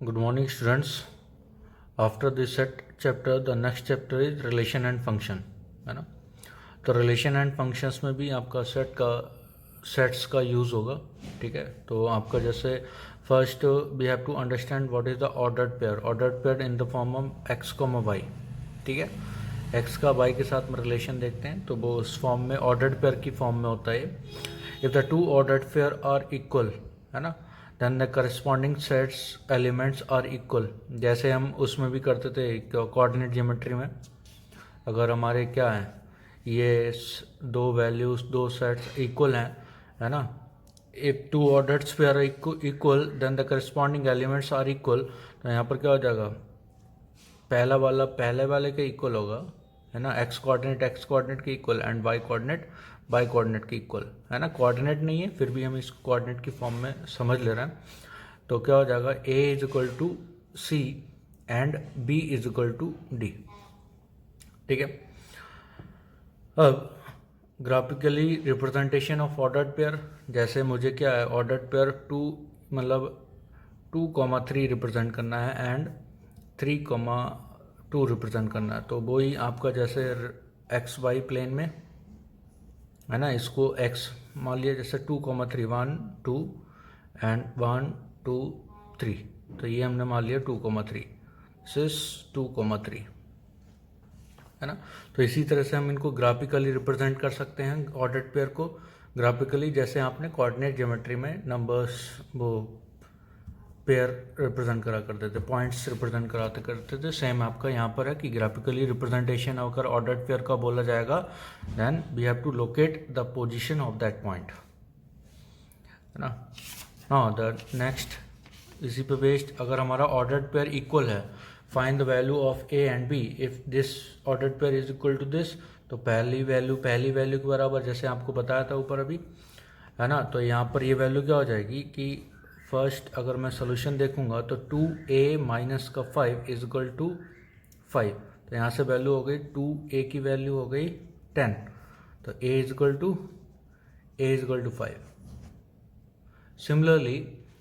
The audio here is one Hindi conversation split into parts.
Good morning, students. After this set chapter, the next chapter is relation and function, है ना। तो रिलेशन एंड फंक्शंस में भी आपका सेट्स का यूज़ होगा, ठीक है। तो आपका जैसे first we have to understand what is the ordered pair in the form of x comma y, ठीक है। एक्स का वाई के साथ में रिलेशन देखते हैं तो वो उस फॉर्म में ऑर्डर्ड पेयर की फॉर्म में होता है। If the two ordered pair are equal, है ना, then the corresponding sets elements are equal. जैसे हम उसमें भी करते थे कोऑर्डिनेट ज्योमेट्री में, अगर हमारे क्या है ये दो वैल्यूज दो सेट्स इक्वल हैं, है ना। If two ordered pair are equal then the corresponding elements are equal. तो यहाँ पर क्या हो जाएगा, पहला वाला पहले वाले के इक्वल होगा, है ना। एक्स कोऑर्डिनेट के इक्वल एंड वाई कोऑर्डिनेट के इक्वल, है ना। कोऑर्डिनेट नहीं है फिर भी हम इसको कोऑर्डिनेट की फॉर्म में समझ ले रहे हैं। तो क्या हो जाएगा, A is equal to C and B is equal to D, ठीक है। अब graphically representation of ordered pair, जैसे मुझे क्या है ऑर्डर्ड पेयर 2,3 रिप्रेजेंट करना है एंड 3,2 रिप्रेजेंट करना है। तो वही आपका जैसे एक्स वाई प्लेन में, है ना, इसको x मान लिया जैसे 2,3 1 2 एंड 1 2 3, तो ये हमने मान लिया 2,3 सिस 2,3, है ना। तो इसी तरह से हम इनको ग्राफिकली रिप्रेजेंट कर सकते हैं ऑर्डर्ड पेयर को ग्राफिकली, जैसे आपने कोऑर्डिनेट ज्योमेट्री में नंबर्स वो पेयर रिप्रेजेंट करा करते थे, पॉइंट्स रिप्रेजेंट कराते करते थे। सेम आपका यहाँ पर है कि ग्राफिकली रिप्रेजेंटेशन अगर ऑर्डर्ड पेयर का बोला जाएगा then we have to locate the position of that point, है ना। नाउ द नेक्स्ट इसी पे बेस्ड, अगर हमारा ऑर्डर्ड पेयर इक्वल है, find the value of a and b if this ordered pair is equal to this. तो पहली वैल्यू के बराबर, जैसे आपको बताया था ऊपर अभी, है ना। तो यहाँ पर ये वैल्यू क्या हो जाएगी कि फर्स्ट अगर मैं सोल्यूशन देखूंगा तो 2a माइनस का 5 इज इक्वल टू 5। तो यहाँ से वैल्यू हो गई 2a की वैल्यू हो गई 10, तो a is equal to 5। Similarly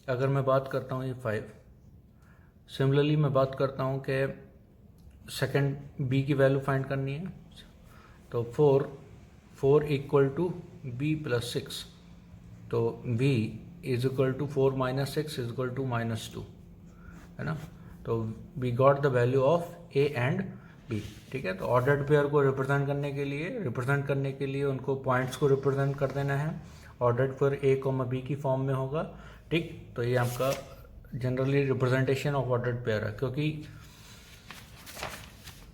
अगर मैं बात करता हूँ ये 5, सिमिलरली मैं बात करता हूँ कि सेकंड b की वैल्यू फाइंड करनी है। तो 4 इक्वल टू b प्लस 6, तो b is equal to 4 minus 6 is equal to -2, है ना। तो we got the value of a and b, ठीक है। तो ऑर्डर्ड पेयर को रिप्रेजेंट करने के लिए उनको पॉइंट्स को रिप्रेजेंट कर देना है। ऑर्डर्ड पेयर ए कॉमा बी की फॉर्म में होगा, ठीक। तो ये आपका generally representation of ordered pair है, क्योंकि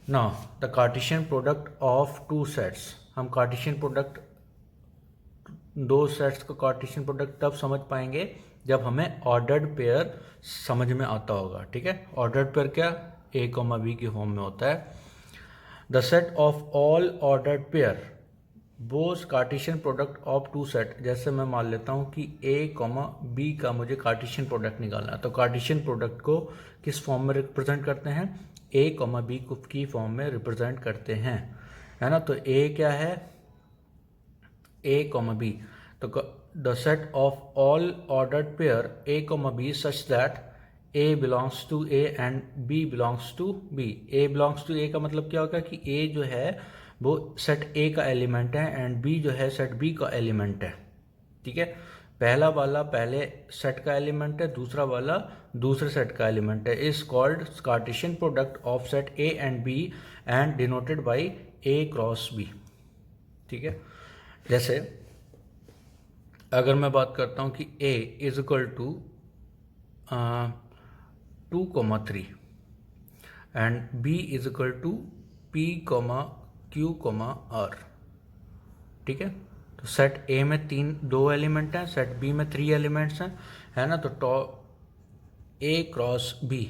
ना the Cartesian product of two sets, हम कार्टेशियन प्रोडक्ट दो सेट्स का कार्टेशियन प्रोडक्ट तब समझ पाएंगे जब हमें ऑर्डर्ड पेयर समझ में आता होगा, ठीक है। ऑर्डर्ड पेयर क्या ए कॉमा बी की फॉर्म में होता है। The set of all ordered pair बोस Cartesian product of two set, जैसे मैं मान लेता हूँ कि ए कॉमा बी का मुझे कार्टेशियन प्रोडक्ट निकालना है, तो कार्टेशियन प्रोडक्ट को किस फॉर्म में रिप्रेजेंट करते हैं, ए कॉमा बी की फॉर्म में रिप्रेजेंट करते हैं, है ना। तो ए क्या है, ए कॉमा बी, तो the set of all ordered pair A comma B such that A belongs to A and B belongs to B. A belongs to A का मतलब क्या होगा कि ए जो है वो सेट ए का एलिमेंट है एंड बी जो है सेट बी का एलिमेंट है, ठीक है। पहला वाला पहले सेट का एलिमेंट है, दूसरा वाला दूसरे सेट का एलिमेंट है। Is called Cartesian product of set a and b and denoted by a cross b, ठीक है। जैसे अगर मैं बात करता हूँ कि a is equal to 2,3 and b is equal to p, q, r, ठीक है। तो सेट a में दो एलिमेंट हैं, सेट b में 3 एलिमेंट्स हैं, है ना। तो a क्रॉस b,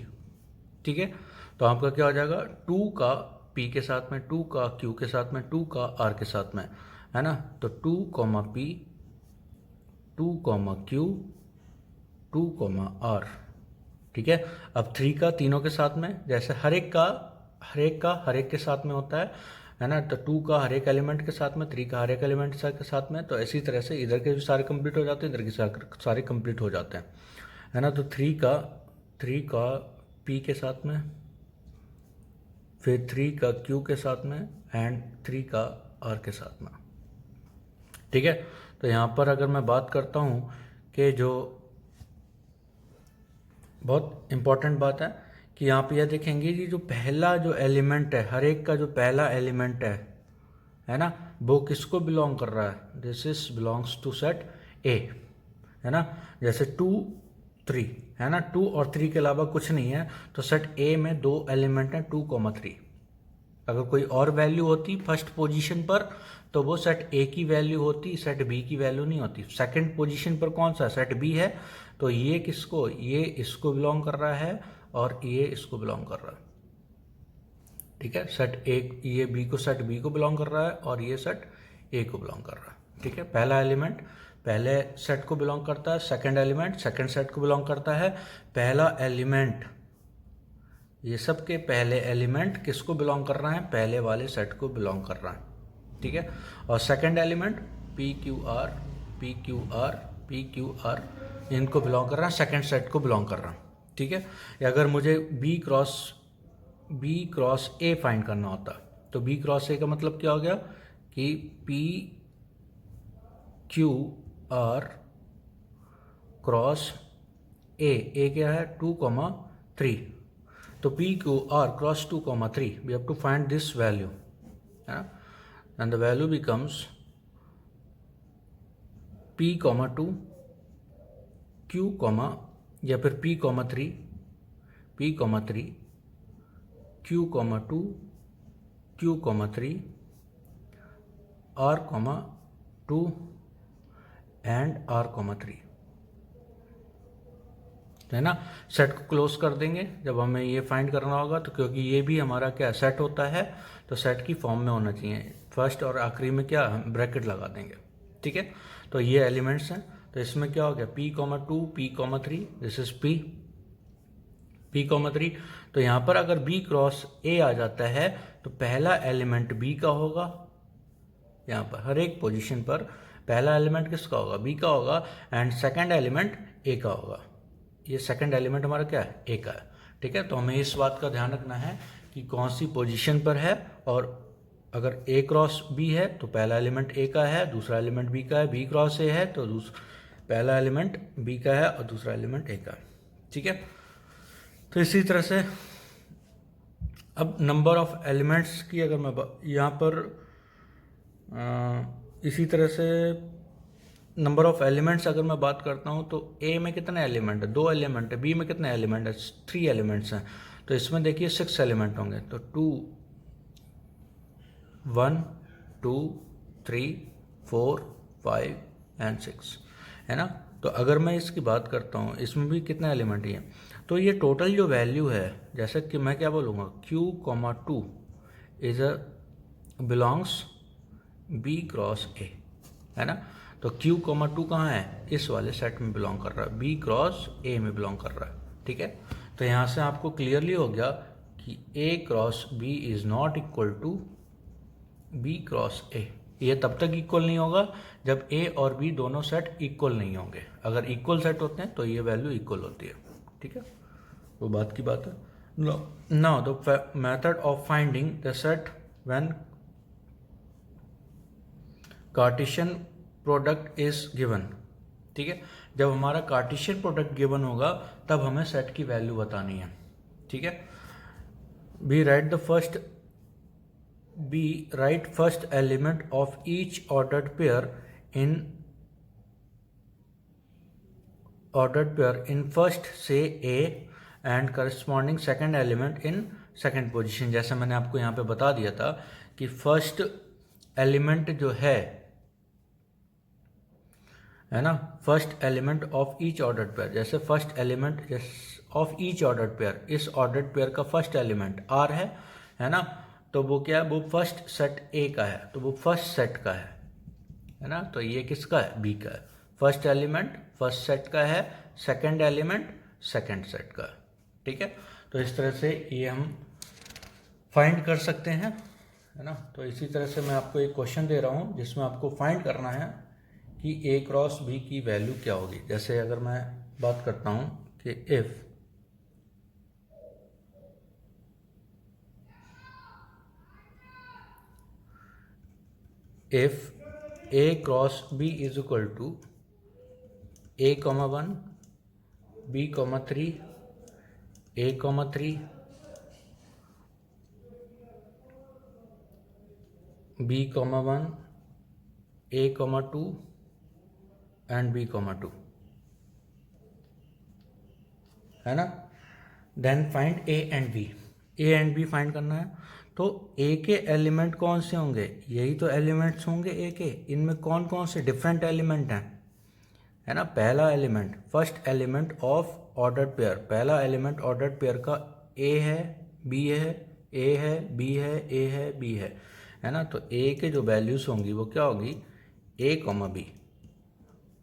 ठीक है। तो आपका क्या हो जाएगा, 2 का p के साथ में, 2 का q के साथ में, 2 का r के साथ में, है ना। तो 2, p 2, q 2, r, ठीक है। अब 3 का तीनों के साथ में, जैसे हर एक के साथ में होता है ना। तो 2 का हर एक एलिमेंट के साथ में, 3 का हर एक एलिमेंट के साथ में, तो इसी तरह से इधर के भी सारे कंप्लीट हो जाते हैं, इधर के सारे कंप्लीट हो जाते हैं, है ना। तो 3 का 3 का P के साथ में, फिर 3 का Q के साथ में एंड 3 का R के साथ में। ठीक है, तो यहाँ पर अगर मैं बात करता हूँ कि जो बहुत इम्पॉर्टेंट बात है कि यहाँ पे यह देखेंगे कि जो पहला जो एलिमेंट है, हर एक का जो पहला एलिमेंट है ना, वो किसको बिलोंग कर रहा है, this is belongs to set a, है ना। जैसे 2 3 है ना, 2 और 3 के अलावा कुछ नहीं है, तो सेट ए में 2 एलिमेंट हैं 2, 3। अगर कोई और वैल्यू होती फर्स्ट पोजीशन पर तो वो सेट ए की वैल्यू होती, सेट बी की वैल्यू नहीं होती। सेकंड पोजीशन पर कौन सा, सेट बी है, तो ये किसको, ये इसको बिलोंग कर रहा है और ये इसको बिलोंग कर रहा है। ठीक है, सेट ए, ये बी को, सेट बी को बिलोंग कर रहा है और ये सेट ए को बिलोंग कर रहा है। ठीक है, पहला एलिमेंट पहले सेट को बिलोंग करता है, सेकंड एलिमेंट सेकंड सेट को बिलोंग करता है। पहला एलिमेंट, ये सब के पहले एलिमेंट किसको बिलोंग कर रहा है, पहले वाले सेट को बिलोंग कर रहा है। ठीक है, और second element P q R P q R P q are इनको बिलोंग कर रहा है, सेकंड सेट को बिलोंग कर रहा है। ठीक है, अगर मुझे बी क्रॉस ए फाइंड करना होता तो बी क्रॉस ए का मतलब क्या हो गया कि p q r cross a क्या है 2, 3, तो p q r cross 2, 3, we have to find this value, है ना, and the value becomes p, 2 q, या फिर p, 3 p, 3 q, 2 q, 3 r, 2 and r, 3, है ना। सेट को क्लोज कर देंगे जब हमें ये फाइंड करना होगा, तो क्योंकि ये भी हमारा क्या सेट होता है, तो सेट की फॉर्म में होना चाहिए। फर्स्ट और आखिरी में क्या हम ब्रैकेट लगा देंगे। ठीक है, तो ये एलिमेंट्स हैं, तो इसमें क्या हो गया p, 2 p, 3, this is p 3। तो यहाँ पर अगर b क्रॉस a आ जाता है तो पहला एलिमेंट b का होगा, यहाँ पर हर एक पोजीशन पर पहला एलिमेंट किसका होगा, b का होगा, एंड सेकंड एलिमेंट a का होगा। ये सेकंड एलिमेंट हमारा क्या है, ए का है। ठीक है, तो हमें इस बात का ध्यान रखना है कि कौन सी पोजीशन पर है, और अगर ए क्रॉस बी है तो पहला एलिमेंट ए का है, दूसरा एलिमेंट बी का है, बी क्रॉस ए है तो पहला एलिमेंट बी का है और दूसरा एलिमेंट ए का है। ठीक है, तो इसी तरह से अब नंबर ऑफ एलिमेंट्स की अगर मैं यहाँ पर इसी तरह से नंबर ऑफ एलिमेंट्स अगर मैं बात करता हूँ तो ए में कितने एलिमेंट है, 2 एलिमेंट है, बी में कितने एलिमेंट है, 3 एलिमेंट्स हैं, तो इसमें देखिए 6 एलिमेंट होंगे, तो 2 1 2 3 4 5 एंड 6, है ना। तो अगर मैं इसकी बात करता हूँ, इसमें भी कितने एलिमेंट हैं, तो ये टोटल जो वैल्यू है, जैसे कि मैं क्या बोलूँगा, q, 2 is a belongs b cross a, है ना। तो q, 2 कहाँ है, इस वाले सेट में बिलोंग कर रहा है, b क्रॉस a में बिलोंग कर रहा है। ठीक है, तो यहाँ से आपको क्लियरली हो गया कि a cross b is not equal to b cross a। ये तब तक इक्वल नहीं होगा जब a और b दोनों सेट इक्वल नहीं होंगे। अगर इक्वल सेट होते हैं तो ये वैल्यू इक्वल होती है। ठीक है, वो बात की बात है। Now the method of finding the set when Cartesian product is given. ठीक है, जब हमारा कार्टेशियन प्रोडक्ट गिवन होगा तब हमें सेट की वैल्यू बतानी है। ठीक है, we write first element of each ordered pair in first से A and corresponding second element in second position. जैसे मैंने आपको यहाँ पे बता दिया था कि फर्स्ट एलिमेंट जो है ना, first element of each ordered pair, जैसे first element of each ordered pair, इस ऑर्डर्ड पेयर का फर्स्ट एलिमेंट आर है ना, तो वो क्या है, वो फर्स्ट सेट ए का है, तो वो फर्स्ट सेट का है ना, तो ये किसका है, बी का है। फर्स्ट एलिमेंट फर्स्ट सेट का है, सेकंड एलिमेंट सेकंड सेट का है। ठीक है, तो इस तरह से ये हम फाइंड कर सकते हैं, है ना। तो इसी तरह से मैं आपको एक क्वेश्चन दे रहा हूँ जिसमें आपको फाइंड करना है कि a क्रॉस b की वैल्यू क्या होगी। जैसे अगर मैं बात करता हूँ कि if if a cross b is equal to a comma 1 b comma 3 a comma 3 b comma 1 a comma 2 and b comma 2, है ना। Then find a and b, a and b find करना है। तो a के एलिमेंट कौन से होंगे, यही तो एलिमेंट्स होंगे a के। इनमें कौन कौन से डिफरेंट एलिमेंट हैं, है ना। पहला element, first element of ordered pair, पहला एलिमेंट ऑर्डर्ड पेयर का a है, b है, a है, b है, a है, b है ना। तो a के जो वैल्यूज होंगी वो क्या होगी, a कॉमा b।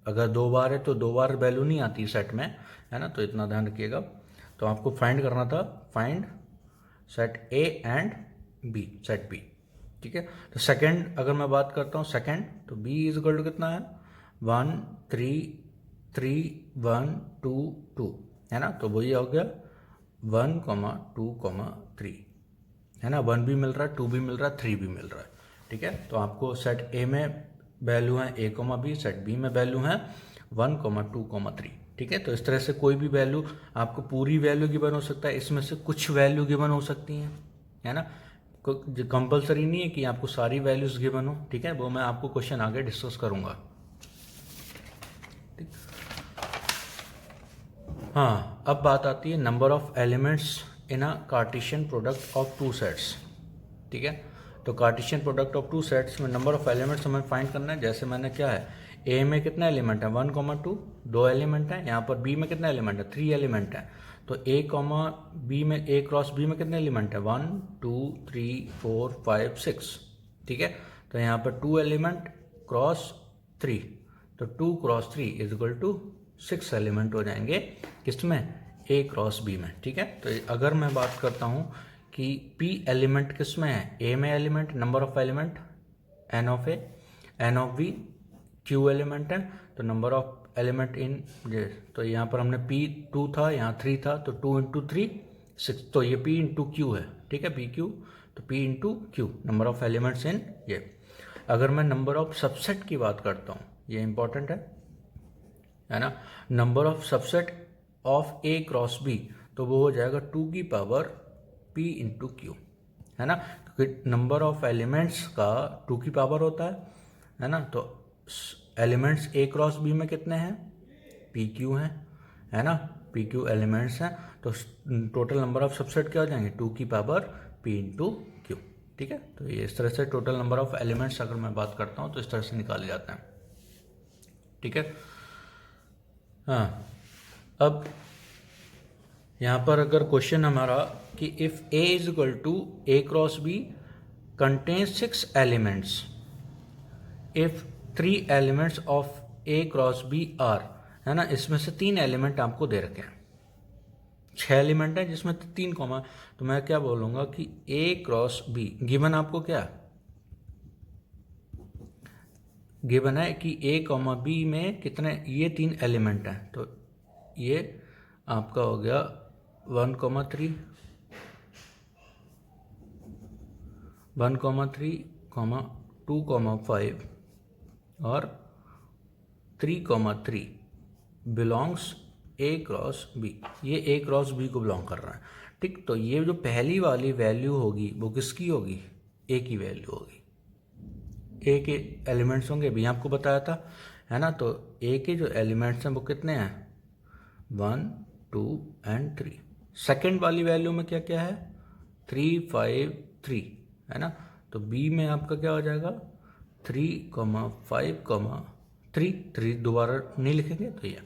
अगर 2 बार है तो 2 बार वैल्यू नहीं आती सेट में, है ना। तो इतना ध्यान रखिएगा। तो आपको फाइंड करना था, find set a and b, set b, ठीक है। तो सेकंड अगर मैं बात करता हूँ सेकंड, तो b इज इक्वल टू कितना है, 1 3 3 1 2 2, है ना। तो वही हो गया 1 2 3, है ना। 1 भी मिल रहा है, 2 भी मिल रहा है, 3 भी मिल रहा है, ठीक है। तो आपको सेट a में वैल्यू है a comma b, set b में वैल्यू है 1 2 3, ठीक है। तो इस तरह से कोई भी वैल्यू, आपको पूरी वैल्यू गिवन हो सकता है, इसमें से कुछ वैल्यू गिवन हो सकती हैं, है ना। कंपलसरी नहीं है कि आपको सारी वैल्यूज गिवन हो, ठीक है। वो मैं आपको क्वेश्चन आगे डिस्कस करूंगा, ठीक। हाँ, अब बात आती है number of elements in a Cartesian product of two sets, ठीक है। तो Cartesian product of two sets में नंबर ऑफ एलिमेंट्स हमें फाइंड करना है। जैसे मैंने क्या है, ए में कितना एलिमेंट है, 1 2, 2 एलिमेंट है। यहाँ पर बी में कितना एलिमेंट है, 3 एलिमेंट है। तो ए कॉमा बी में, ए क्रॉस बी में कितने एलिमेंट है, 1 2 3 4 5 6, ठीक है। तो यहाँ पर 2 एलिमेंट क्रॉस 3, तो 2 cross 3 is equal to 6 element हो जाएंगे किसमें, ए क्रॉस बी में, ठीक है। तो अगर मैं बात करता हूँ कि P एलिमेंट किस में है, A में element, number of element N of A, N of B, Q element है, तो नंबर ऑफ एलिमेंट इन ये, तो यहाँ पर हमने P 2 था, यहाँ 3 था, तो 2 इंटू 3 6, तो ये P इंटू Q है, ठीक है, PQ, तो P into Q number of elements in ये। अगर मैं नंबर ऑफ सबसेट की बात करता हूँ, ये इंपॉर्टेंट है ना। Number of subset of A cross B, तो वो हो जाएगा 2 की पावर P इंटू क्यू, है ना। क्योंकि नंबर ऑफ एलिमेंट्स का 2 की पावर होता है ना। तो एलिमेंट्स A क्रॉस B में कितने हैं, PQ हैं, है ना, PQ एलिमेंट्स हैं। तो टोटल नंबर ऑफ सबसेट क्या हो जाएंगे, 2 की पावर P इंटू क्यू, ठीक है। तो ये इस तरह से टोटल नंबर ऑफ एलिमेंट्स अगर मैं बात करता हूँ तो इस तरह से निकाले जाते हैं, ठीक है। हाँ, अब यहाँ पर अगर क्वेश्चन हमारा कि if A is equal to A cross B contains 6 elements, if 3 elements of A cross B are, है ना, इसमें से 3 एलिमेंट आपको दे रखे हैं, 6 एलिमेंट है जिसमें 3 कॉमा, तो मैं क्या बोलूँगा कि A क्रॉस B गिवन आपको क्या गिवन है कि A कॉमा B में कितने, ये 3 एलिमेंट हैं। तो ये आपका हो गया 1 3 1 3 2 5 और 3 3 बिलोंग्स A क्रॉस B, ये A क्रॉस B को बिलोंग कर रहा है, ठीक। तो ये जो पहली वाली वैल्यू होगी वो किसकी होगी, A की वैल्यू होगी, A के एलिमेंट्स होंगे, अभी आपको बताया था, है ना। तो A के जो एलिमेंट्स हैं वो कितने हैं, 1 2 एंड 3। सेकेंड वाली वैल्यू में क्या क्या है, 3 5 3, है ना। तो B में आपका क्या हो जाएगा, 3 5 3 दोबारा नहीं लिखेंगे, तो ये,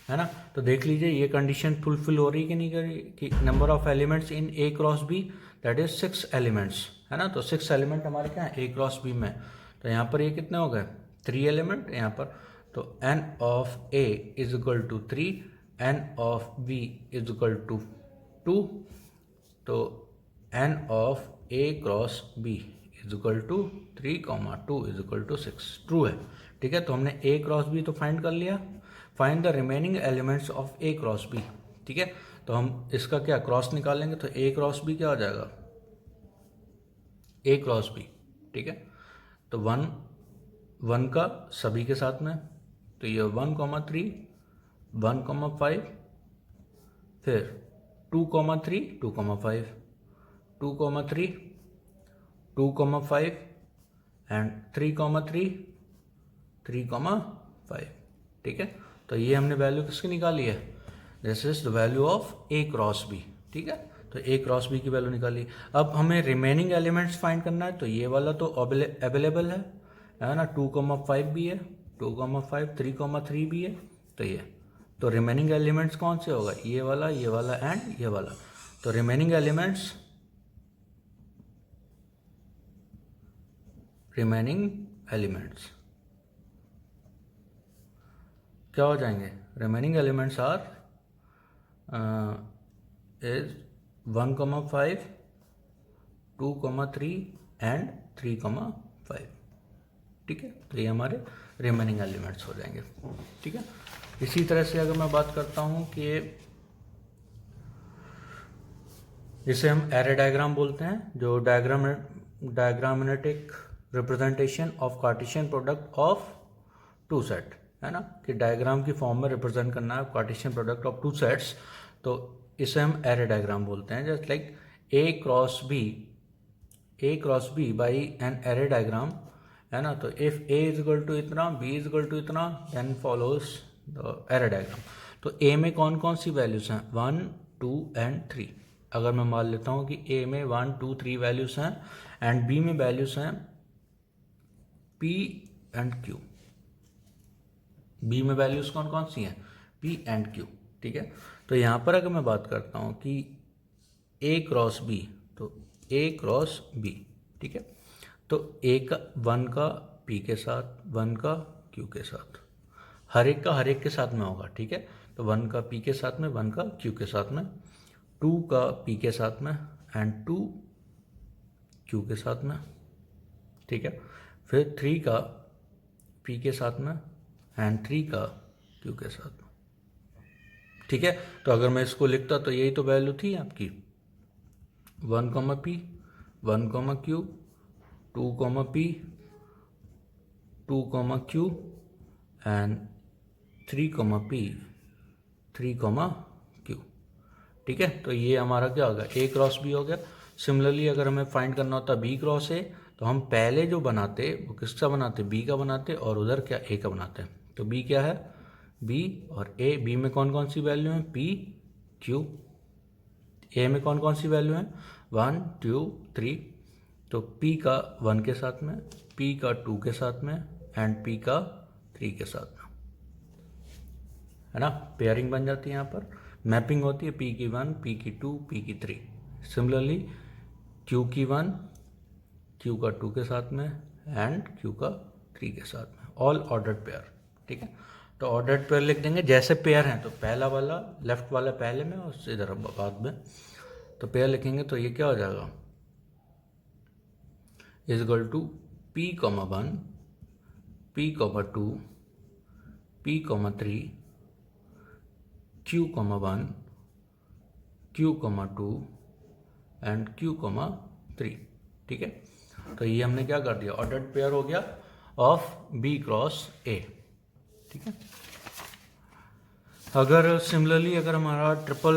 है ना। तो देख लीजिए ये कंडीशन फुलफिल हो रही कि नहीं कर रही, कि number of elements in A cross B that is 6 elements, है ना। तो 6 एलिमेंट हमारे क्या है A क्रॉस B में। तो यहाँ पर ये कितने हो गए, 3 एलिमेंट यहाँ पर। तो N of A is equal to 3, N of B is equal to 2, तो N of A cross B is equal to 3 2 is equal to 6, true है, ठीक है। तो हमने A क्रॉस B तो फाइंड कर लिया, find the remaining elements of A cross B, ठीक है। तो हम इसका क्या क्रॉस निकालेंगे, तो A क्रॉस B क्या हो जाएगा, A क्रॉस B, ठीक है। तो 1 1 का सभी के साथ में, तो ये 1,3, 1,5, फिर 2,3, 2,5, 2,3, 2,5 एंड 3,3, 3,5। ठीक है, तो ये हमने वैल्यू किसकी निकाली है, this is the value of A cross b. ठीक है, तो ए क्रॉस बी की वैल्यू निकाली। अब हमें रिमेनिंग एलिमेंट्स फाइंड करना है, तो ये वाला तो अवेलेबल है ना, 2,5 भी है, 2,5, 3,3 भी है, तो ये तो रिमेनिंग एलिमेंट्स कौन से होगा, ये वाला एंड ये वाला। तो रिमेनिंग एलिमेंट्स क्या हो जाएंगे, remaining elements are is 1,5, 2,3 and 3,5। ठीक है, तो ये हमारे रिमेनिंग एलिमेंट्स हो जाएंगे। ठीक है, इसी तरह से अगर मैं बात करता हूँ कि जिसे हम एरे डायग्राम बोलते हैं, जो diagrammatic representation of Cartesian product of two set है ना, कि डायग्राम की फॉर्म में रिप्रेजेंट करना है Cartesian product of two sets, तो इसे हम एरे डायग्राम बोलते हैं। Just like a cross b by an array diagram है ना, तो if a is equal to इतना, बी इज इक्वल टू इतना, then follows the array diagram. तो ए में कौन कौन सी वैल्यूज हैं, 1, 2 एंड 3। अगर मैं मान लेता हूँ कि ए में 1, 2, 3 वैल्यूज हैं एंड बी में वैल्यूज हैं पी एंड क्यू। बी में वैल्यूज कौन कौन सी हैं, पी एंड क्यू। ठीक है, तो यहाँ पर अगर मैं बात करता हूँ कि ए क्रॉस बी, तो ए क्रॉस बी। ठीक है, तो ए का 1 का पी के साथ, 1 का क्यू के साथ, हर एक के साथ में होगा। ठीक है, तो 1 का पी के साथ में, 1 का क्यू के साथ में, 2 का पी के साथ में एंड 2 क्यू के साथ में। ठीक है, फिर 3 का पी के साथ में एंड 3 का क्यू के साथ में। ठीक है, तो अगर मैं इसको लिखता तो यही तो वैल्यू थी आपकी, 1, P, 1, q, 2, P, 2, Q and 3, P, 3, Q. ठीक है, तो ये हमारा क्या होगा, ए क्रॉस बी हो गया। सिमिलरली अगर हमें फाइंड करना होता बी क्रॉस ए, तो हम पहले जो बनाते वो किसका बनाते, बी का बनाते, और उधर क्या ए का बनाते। तो बी क्या है, बी और ए। बी में कौन कौन सी वैल्यू है, पी, क्यू। ए में कौन कौन सी वैल्यू है, 1, 2, 3। तो पी का 1 के साथ में, पी का 2 के साथ में एंड पी का 3 के साथ में, है ना, पेयरिंग बन जाती है। यहाँ पर मैपिंग होती है, पी की 1, पी की 2, पी की 3। सिमिलरली क्यू की 1, क्यू का 2 के साथ में एंड क्यू का 3 के साथ में, ऑल ऑर्डर्ड पेयर। ठीक है, तो ऑर्डर्ड पेयर लिख देंगे जैसे पेयर हैं, तो पहला वाला लेफ्ट वाला पहले में और इधर बाद में, तो पेयर लिखेंगे। तो ये क्या हो जाएगा, is equal to p, 1, p, 2, p, 3, q, 1, q, 2 and q, 3। ठीक है, तो ये हमने क्या कर दिया, ऑर्डर्ड पेयर हो गया ऑफ बी क्रॉस ए। ठीक है, अगर सिमिलरली अगर हमारा ट्रिपल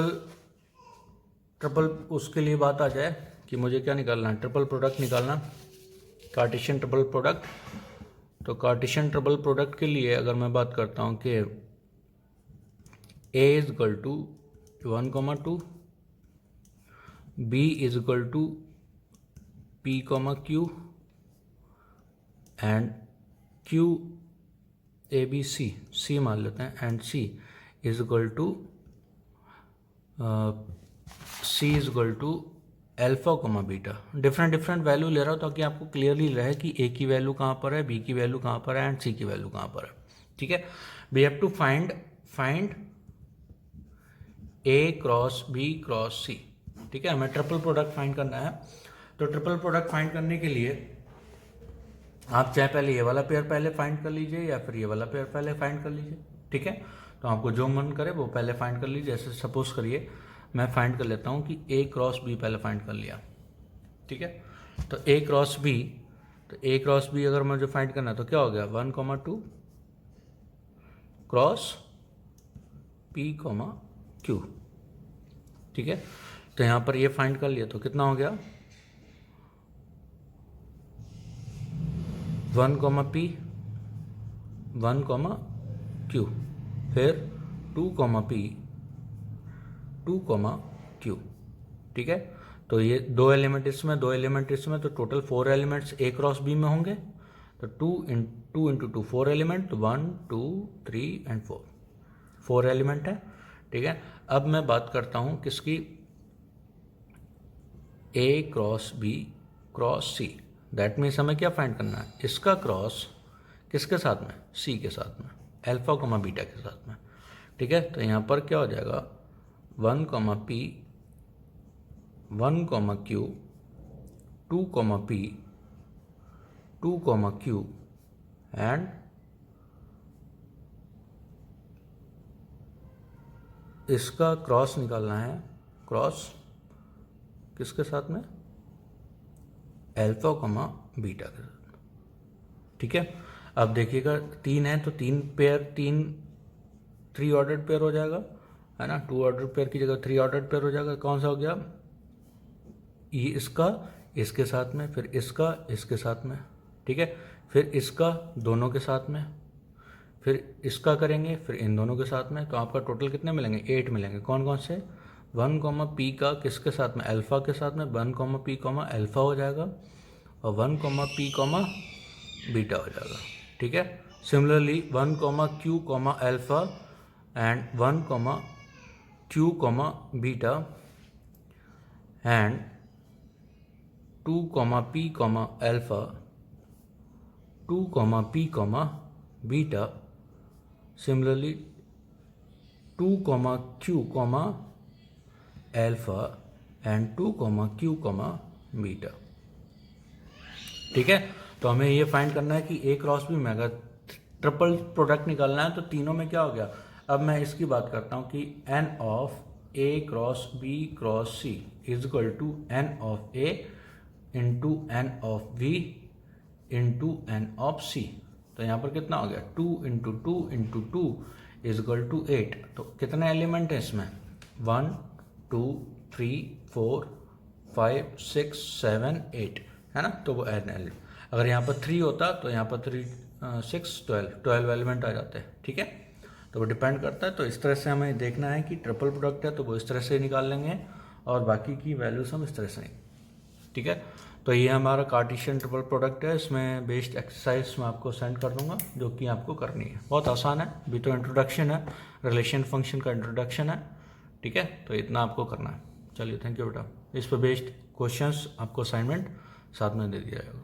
उसके लिए बात आ जाए कि मुझे क्या निकालना है, ट्रिपल प्रोडक्ट निकालना, कार्टेशियन ट्रिपल प्रोडक्ट। तो कार्टेशियन ट्रिपल प्रोडक्ट के लिए अगर मैं बात करता हूँ कि A is equal to 1, 2, B is equal to P, Q and Q, A B C मान लेते हैं, and C is equal to alpha, beta. Different value ले रहा हूँ ताकि आपको क्लियरली रहे कि ए की वैल्यू कहाँ पर है, बी की वैल्यू कहाँ पर है एंड सी की वैल्यू कहाँ पर है। ठीक है, we have to find A cross B cross C. ठीक है, हमें ट्रिपल प्रोडक्ट फाइंड करना है। तो ट्रिपल प्रोडक्ट फाइंड करने के लिए आप चाहे पहले ये वाला पेयर पहले फाइंड कर लीजिए या फिर ये वाला पेयर पहले फाइंड कर लीजिए। ठीक है, तो आपको जो मन करे वो पहले फाइंड कर लीजिए। जैसे सपोज करिए मैं फाइंड कर लेता हूँ कि ए क्रॉस बी पहले फाइंड कर लिया। ठीक है, तो ए क्रॉस बी, तो ए क्रॉस बी अगर मुझे फाइंड करना है तो क्या हो गया 1,2 क्रॉस पी कॉमा क्यू, ठीक है। तो यहाँ पर ये फाइंड कर लिया तो कितना हो गया 1 कॉमा पी 1 कॉमा क्यू, फिर 2 कॉमा पी 2 कॉमा क्यू, ठीक है। तो ये 2 एलिमेंट इसमें 2 एलिमेंट इसमें, तो टोटल 4 एलिमेंट्स ए क्रॉस बी में होंगे। तो 2 इंटू 2 4 एलिमेंट, 1 2 3 एंड 4 एलिमेंट है, ठीक है। अब मैं बात करता हूँ किसकी, A cross B cross C. That means हमें क्या फाइंड करना है, इसका क्रॉस किसके साथ में, सी के साथ में, अल्फा कॉमा बीटा के साथ में, ठीक है। तो यहाँ पर क्या हो जाएगा 1 comma P 1 comma Q 2 comma P 2 comma Q and इसका क्रॉस निकालना है, क्रॉस किसके साथ में, अल्फा कॉमा बीटा के साथ, ठीक है। अब देखिएगा 3 है तो 3 पेयर 3 ऑर्डर्ड पेयर हो जाएगा, है ना। 2 ऑर्डर पेयर की जगह 3 ऑर्डर पेयर हो जाएगा। कौन सा हो गया, ये इसका इसके साथ में, फिर इसका इसके साथ में, ठीक है। फिर इसका दोनों के साथ में, फिर इसका करेंगे, फिर इन दोनों के साथ में। तो आपका टोटल कितने मिलेंगे, 8 मिलेंगे। कौन कौन से, 1 कॉमा पी का किसके साथ में, अल्फा के साथ में, 1 कॉमा पी कॉमा अल्फा हो जाएगा, और 1 कॉमा पी कॉमा बीटा हो जाएगा, ठीक है। Similarly 1 comma Q comma alpha and 1 comma Q comma beta and 2 comma P comma alpha 2 comma P comma beta, similarly 2 comma Q comma alpha and 2 comma Q comma beta, ठीक है। तो हमें ये फाइंड करना है कि ए क्रॉस बी में अगर ट्रिपल प्रोडक्ट निकालना है तो तीनों में क्या हो गया। अब मैं इसकी बात करता हूँ कि n of A cross B cross C is equal to n of A into n of B into n of C. तो यहाँ पर कितना हो गया 2 into 2 into 2 is equal to 8। तो कितने एलिमेंट हैं इसमें, 1 2 3 4 5 6 7 8, है ना। तो वो एन एलिमेंट, अगर यहाँ पर 3 होता तो यहाँ पर 3 6 12 एलिमेंट आ जाते हैं, ठीक है। तो वो डिपेंड करता है। तो इस तरह से हमें देखना है कि ट्रिपल प्रोडक्ट है तो वो इस तरह से निकाल लेंगे और बाकी की वैल्यूज हम इस तरह से, ठीक है। तो ये हमारा कार्टेशियन ट्रिपल प्रोडक्ट है। इसमें बेस्ड एक्सरसाइज मैं आपको सेंड कर दूंगा जो कि आपको करनी है। बहुत आसान है, अभी तो इंट्रोडक्शन है, रिलेशन फंक्शन का इंट्रोडक्शन है, ठीक है। तो इतना आपको करना है। चलिए, थैंक यू बेटा। इस पर बेस्ड क्वेश्चंस आपको असाइनमेंट साथ में दे दिया जाएगा।